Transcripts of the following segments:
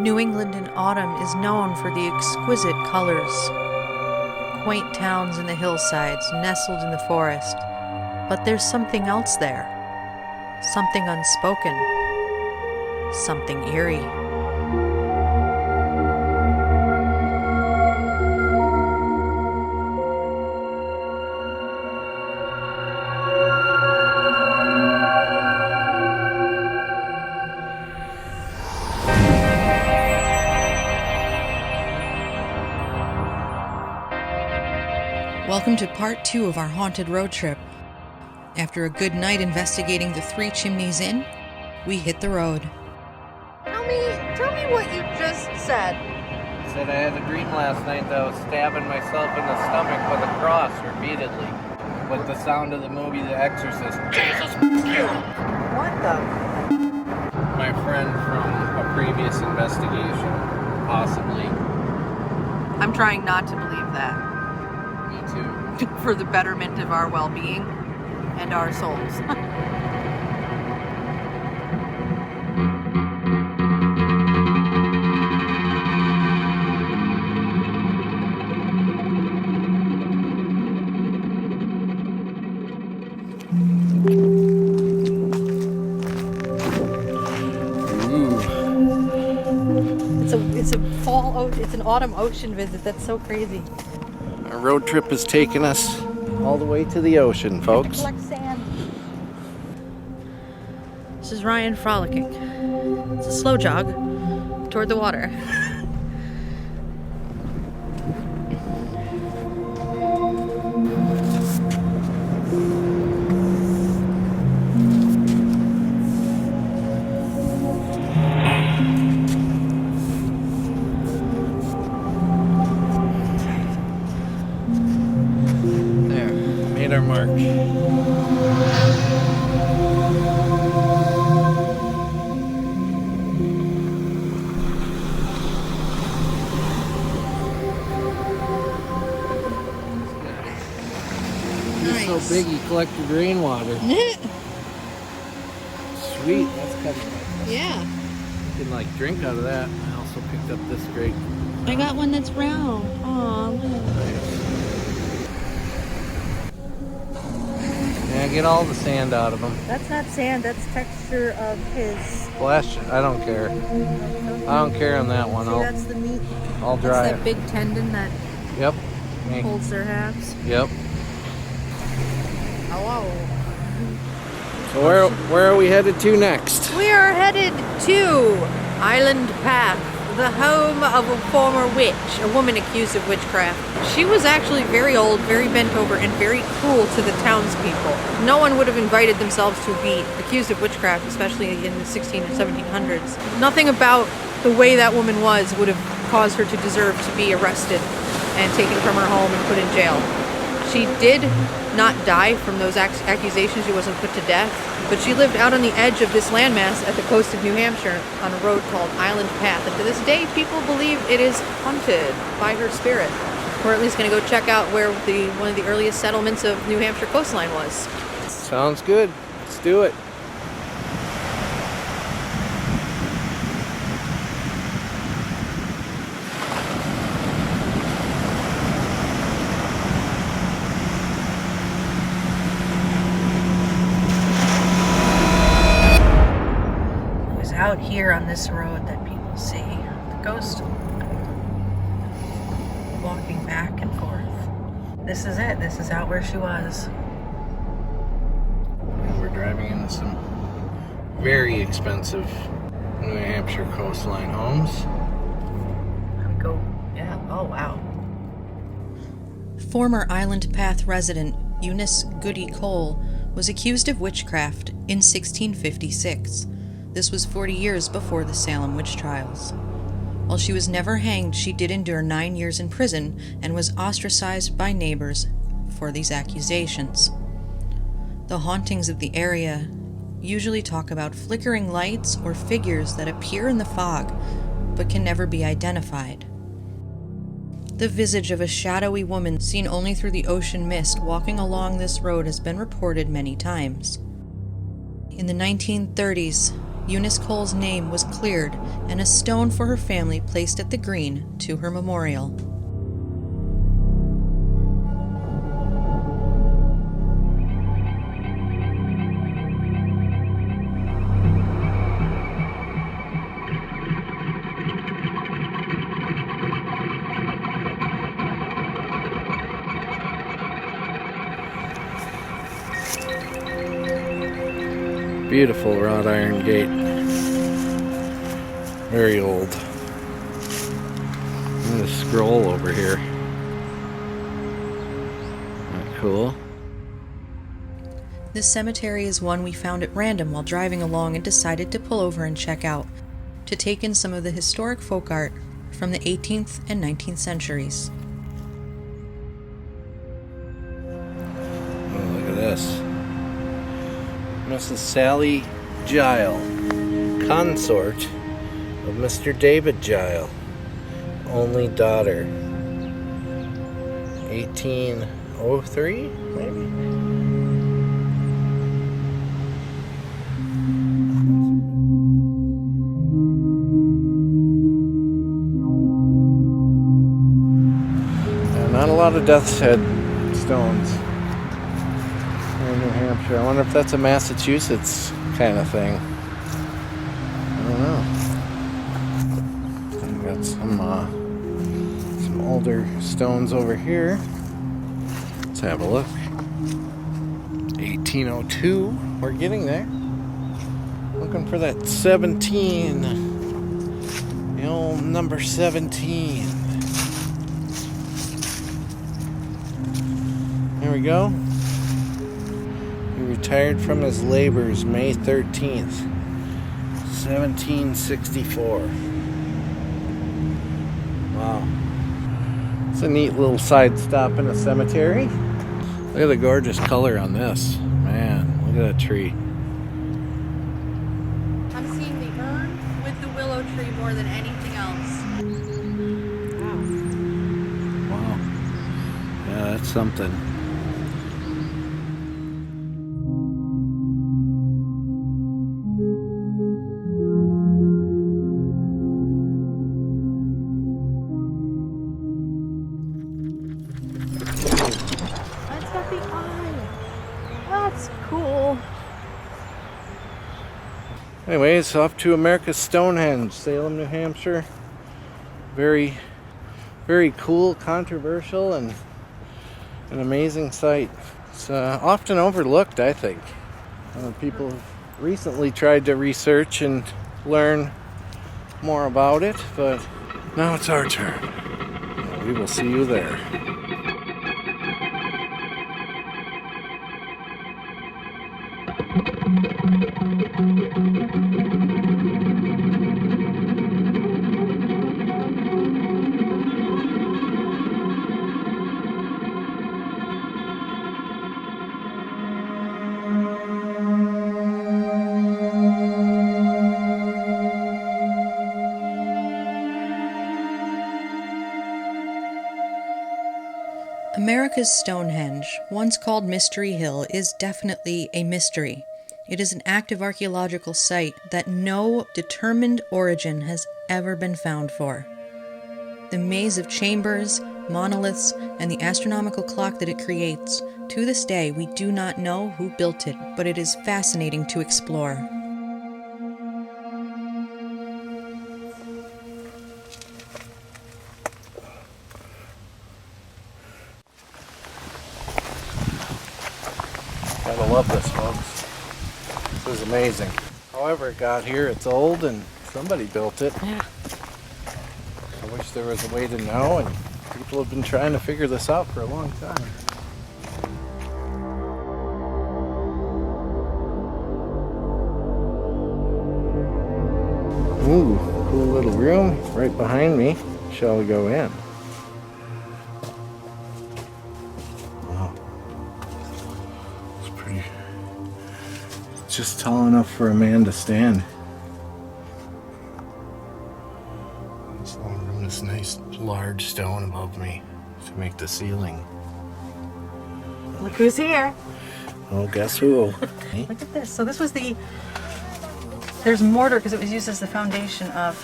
New England in autumn is known for the exquisite colors. Quaint towns in the hillsides, nestled in the forest. But there's something else there. Something unspoken. Something eerie. Welcome to part 2 of our haunted road trip. After a good night investigating the Three Chimneys Inn, we hit the road. Tell me what you just said. I said I had a dream last night that I was stabbing myself in the stomach with a cross repeatedly. With the sound of the movie The Exorcist. Jesus! What the? My friend from a previous investigation, possibly. I'm trying not to believe that. Me too. For the betterment of our well-being and our souls. It's an autumn ocean visit. That's so crazy. Our road trip has taken us all the way to the ocean, folks. Collect sand. This is Ryan frolicking. It's a slow jog toward the water. Our mark. Nice. So big you collected rainwater. Sweet, that's kind of nice. Yeah. You can like drink out of that. I also picked up this great. I got one that's round. Aw, Yeah, get all the sand out of them. That's not sand. That's texture of his. Splash it. I don't care. I don't care on that one. See, that's the meat. I'll dry That's that big tendon that Yep. holds their halves. Yep. Hello. So where are we headed to next? We are headed to Island Path, the home of a former witch, a woman accused of witchcraft. She was actually very old, very bent over, and very cruel to the townspeople. No one would have invited themselves to be accused of witchcraft, especially in the 16 or 1700s. Nothing about the way that woman was would have caused her to deserve to be arrested and taken from her home and put in jail. She did not die from those accusations. She wasn't put to death, but she lived out on the edge of this landmass at the coast of New Hampshire on a road called Island Path. And to this day, people believe it is haunted by her spirit. We're at least going to go check out where one of the earliest settlements of New Hampshire coastline was. Sounds good. Let's do it. out here on this road that people see the ghost walking back and forth. This is it. This is out where she was. We're driving into some very expensive New Hampshire coastline homes. We go, yeah, oh wow. Former Island Path resident Eunice Goody Cole was accused of witchcraft in 1656. This was 40 years before the Salem witch trials. While she was never hanged, she did endure 9 years in prison and was ostracized by neighbors for these accusations. The hauntings of the area usually talk about flickering lights or figures that appear in the fog but can never be identified. The visage of a shadowy woman seen only through the ocean mist walking along this road has been reported many times. In the 1930s, Eunice Cole's name was cleared and a stone for her family placed at the green to her memorial. Beautiful wrought iron gate. Very old. And a scroll over here. Isn't that cool? This cemetery is one we found at random while driving along and decided to pull over and check out, to take in some of the historic folk art from the 18th and 19th centuries. Oh, look at this. Mrs. Sally Gile, consort of Mr. David Gile, only daughter. 1803, maybe? Not a lot of death's head stones in New Hampshire. I wonder if that's a Massachusetts kind of thing. I don't know. We got some older stones over here. Let's have a look. 1802. We're getting there. Looking for that 17. The old number 17. There we go. He retired from his labors May 13th, 1764. Wow. It's a neat little side stop in a cemetery. Look at the gorgeous color on this. Man, look at that tree. I'm seeing the urn with the willow tree more than anything else. Wow. Yeah, that's something. That's got the eye. That's cool. Anyways, off to America's Stonehenge, Salem, New Hampshire. Very, very cool, controversial, and an amazing site. It's often overlooked, I think. People have recently tried to research and learn more about it, but now it's our turn. We will see you there. America's Stonehenge, once called Mystery Hill, is definitely a mystery. It is an active archaeological site that no determined origin has ever been found for. The maze of chambers, monoliths, and the astronomical clock that it creates, to this day we do not know who built it, but it is fascinating to explore. Gotta love this, folks. This is amazing. However it got here, it's old and somebody built it. Yeah. I wish there was a way to know, and people have been trying to figure this out for a long time. Ooh, cool little room right behind me. Shall we go in? Wow. It's pretty. It's just tall enough for a man to stand. This little room, this nice large stone above me to make the ceiling. Look who's here. Oh, guess who? Look at this. So this was the There's mortar because it was used as the foundation of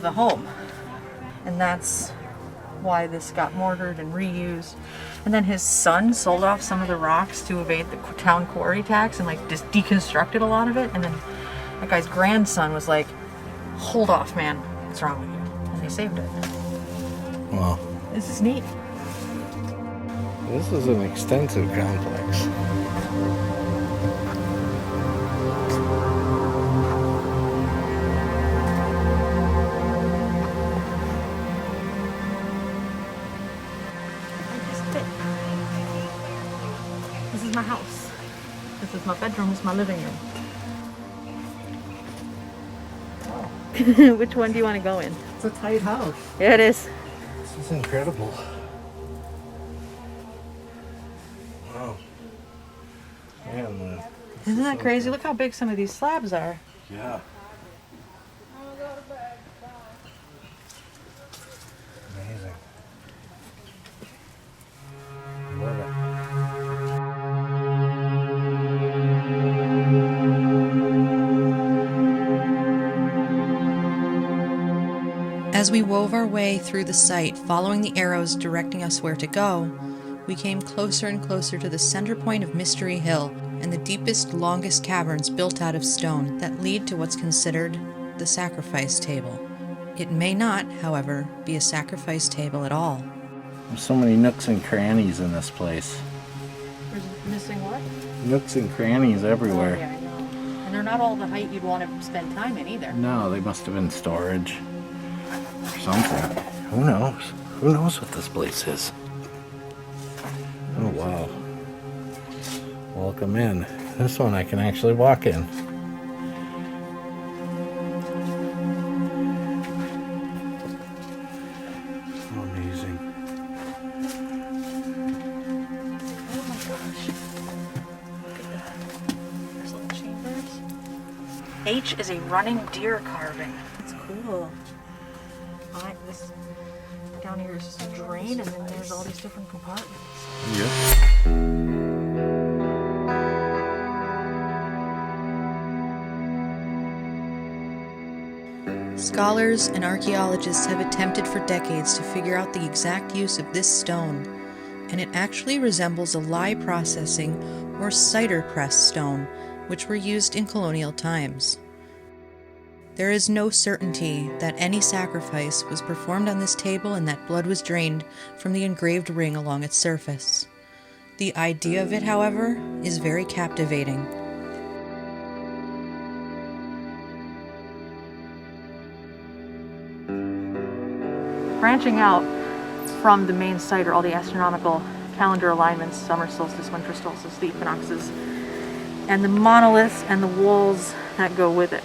the home. And that's why this got mortared and reused. And then his son sold off some of the rocks to evade the town quarry tax and like just deconstructed a lot of it. And then that guy's grandson was like, hold off, man. What's wrong with you? And they saved it. Wow. This is neat. This is an extensive complex. This is my house. This is my bedroom. This is my living room. Which one do you want to go in? It's a tight house. Yeah, it is. This is incredible. Wow. Man, Isn't that crazy? Look how big some of these slabs are. yeah. Amazing. Love it. As we wove our way through the site, following the arrows directing us where to go, we came closer and closer to the center point of Mystery Hill and the deepest, longest caverns built out of stone that lead to what's considered the sacrifice table. It may not, however, be a sacrifice table at all. There's so many nooks and crannies in this place. There's missing what? Nooks and crannies everywhere. Oh, yeah, I know. And they're not all the height you'd want to spend time in either. No, they must have been storage or something. Who knows? Who knows what this place is? Oh, wow. Welcome in. This one I can actually walk in. Oh, amazing. Oh my gosh. Look at that. There's little chambers. H is a running deer carving. That's cool. This down here is just a drain, and then there's all these different compartments. Yep. Scholars and archaeologists have attempted for decades to figure out the exact use of this stone, and it actually resembles a lye processing or cider press stone, which were used in colonial times. There is no certainty that any sacrifice was performed on this table and that blood was drained from the engraved ring along its surface. The idea of it, however, is very captivating. Branching out from the main site are all the astronomical calendar alignments, summer solstice, winter solstice, the equinoxes, and the monoliths and the walls that go with it.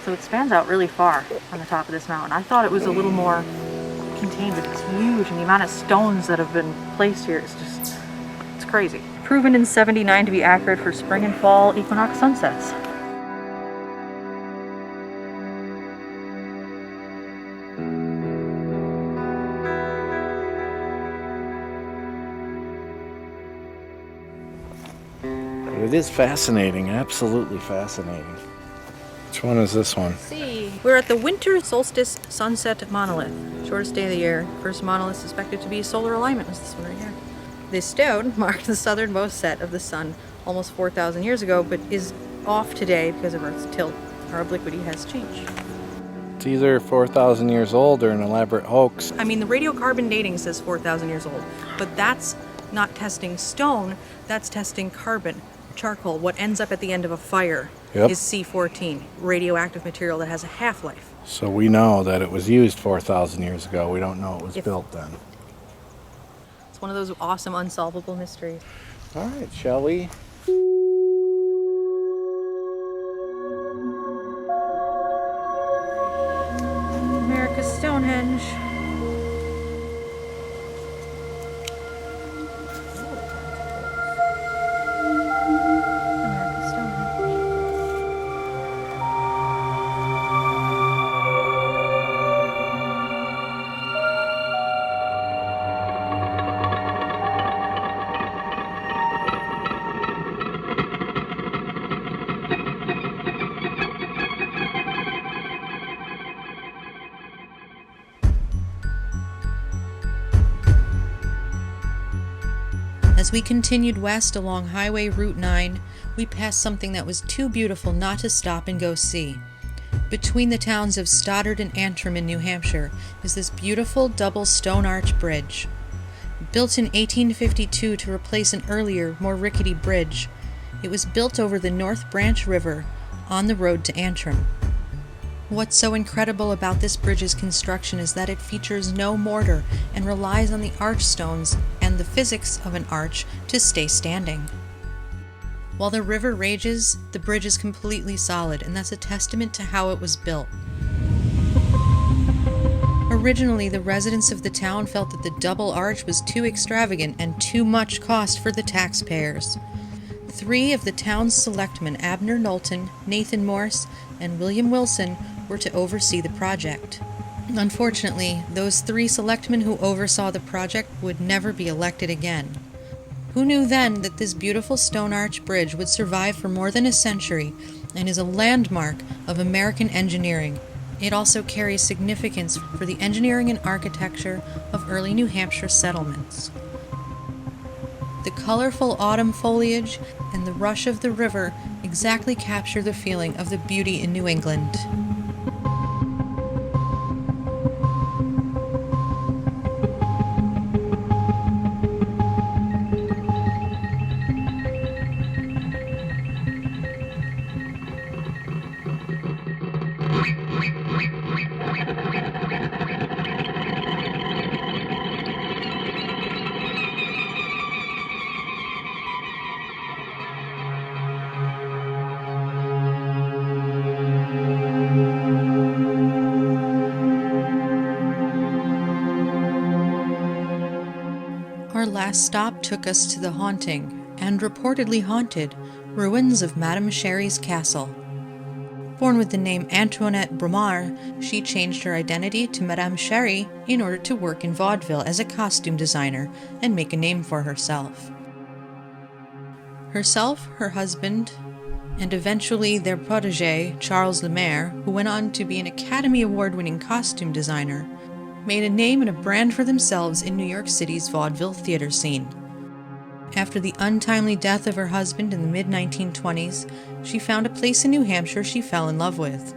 So it spans out really far on the top of this mountain. I thought it was a little more contained, but it's huge, and the amount of stones that have been placed here is just, it's crazy. Proven in '79 to be accurate for spring and fall equinox sunsets. It is fascinating, absolutely fascinating. Which one is this one? See, we're at the winter solstice sunset monolith. Shortest day of the year. First monolith suspected to be solar alignment was this one right here. This stone marked the southernmost set of the sun almost 4,000 years ago, but is off today because of Earth's tilt. Our obliquity has changed. It's either 4,000 years old or an elaborate hoax. I mean, the radiocarbon dating says 4,000 years old, but that's not testing stone, that's testing carbon. Charcoal, what ends up at the end of a fire, is C14, radioactive material that has a half-life. So we know that it was used 4,000 years ago. We don't know it was built then. It's one of those awesome unsolvable mysteries. All right, shall we? America's Stonehenge. America's Stonehenge. As we continued west along Highway Route 9, we passed something that was too beautiful not to stop and go see. Between the towns of Stoddard and Antrim in New Hampshire is this beautiful double stone arch bridge. Built in 1852 to replace an earlier, more rickety bridge, it was built over the North Branch River on the road to Antrim. What's so incredible about this bridge's construction is that it features no mortar and relies on the arch stones and the physics of an arch to stay standing. While the river rages, the bridge is completely solid, and that's a testament to how it was built. Originally, the residents of the town felt that the double arch was too extravagant and too much cost for the taxpayers. 3 of the town's selectmen, Abner Knowlton, Nathan Morse, and William Wilson, were to oversee the project. Unfortunately, those 3 selectmen who oversaw the project would never be elected again. Who knew then that this beautiful stone arch bridge would survive for more than a century and is a landmark of American engineering? It also carries significance for the engineering and architecture of early New Hampshire settlements. The colorful autumn foliage and the rush of the river exactly capture the feeling of the beauty in New England. Our last stop took us to the haunting, and reportedly haunted, ruins of Madame Sherri's castle. Born with the name Antoinette Bromar, she changed her identity to Madame Sherri in order to work in vaudeville as a costume designer and make a name for herself. Herself, her husband, and eventually their protégé, Charles Lemaire, who went on to be an Academy Award-winning costume designer, made a name and a brand for themselves in New York City's vaudeville theater scene. After the untimely death of her husband in the mid-1920s, she found a place in New Hampshire she fell in love with.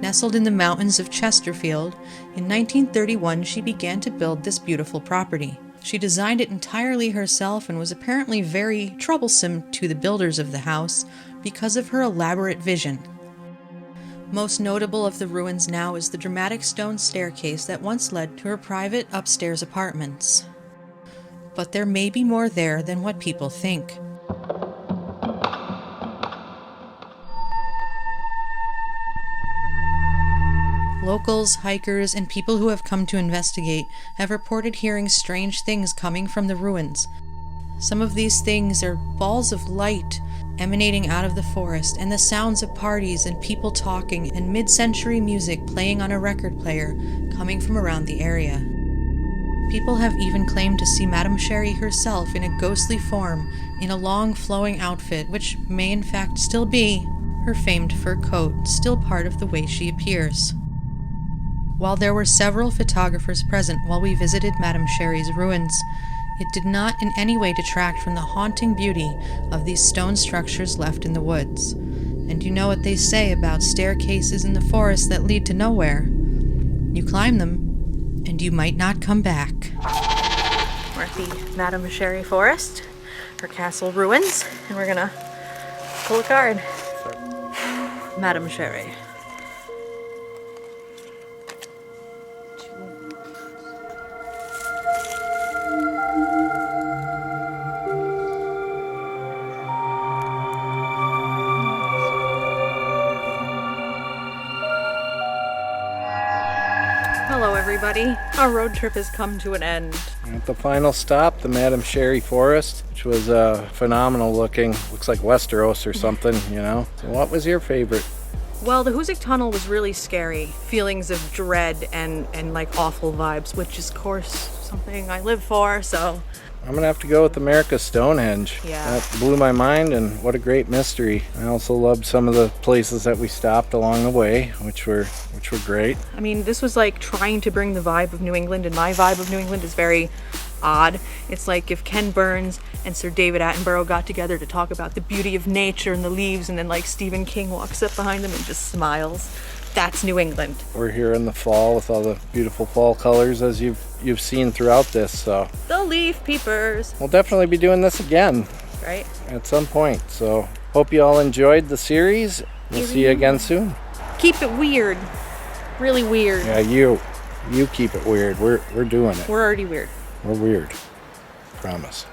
Nestled in the mountains of Chesterfield, in 1931 she began to build this beautiful property. She designed it entirely herself and was apparently very troublesome to the builders of the house because of her elaborate vision. Most notable of the ruins now is the dramatic stone staircase that once led to her private upstairs apartments. But there may be more there than what people think. Locals, hikers, and people who have come to investigate have reported hearing strange things coming from the ruins. Some of these things are balls of light emanating out of the forest, and the sounds of parties and people talking and mid-century music playing on a record player coming from around the area. People have even claimed to see Madame Sherri herself in a ghostly form in a long flowing outfit, which may in fact still be her famed fur coat, still part of the way she appears. While there were several photographers present while we visited Madame Sherri's ruins, it did not in any way detract from the haunting beauty of these stone structures left in the woods. And you know what they say about staircases in the forest that lead to nowhere. You climb them, and you might not come back. We're at the Madame Sherri Forest, her castle ruins, and we're gonna pull a card. Madame Sherri. Hello everybody. Our road trip has come to an end. At the final stop, the Madame Sherri Forest, which was phenomenal looking. Looks like Westeros or something, you know. So what was your favorite? Well, the Hoosick Tunnel was really scary. Feelings of dread and like awful vibes, which is of course something I live for, so. I'm gonna have to go with America's Stonehenge. Yeah. That blew my mind, and what a great mystery. I also loved some of the places that we stopped along the way, which were great. I mean, this was like trying to bring the vibe of New England, and my vibe of New England is very odd. It's like if Ken Burns and Sir David Attenborough got together to talk about the beauty of nature and the leaves, and then like Stephen King walks up behind them and just smiles. That's New England. We're here in the fall with all the beautiful fall colors as you've seen throughout this. So The leaf peepers. we'll definitely be doing this again Right? at some point. So hope you all enjoyed the series. We'll see you again soon. Keep it weird. Really weird. Yeah, you keep it weird. We're doing it. We're already weird. We're weird. Promise.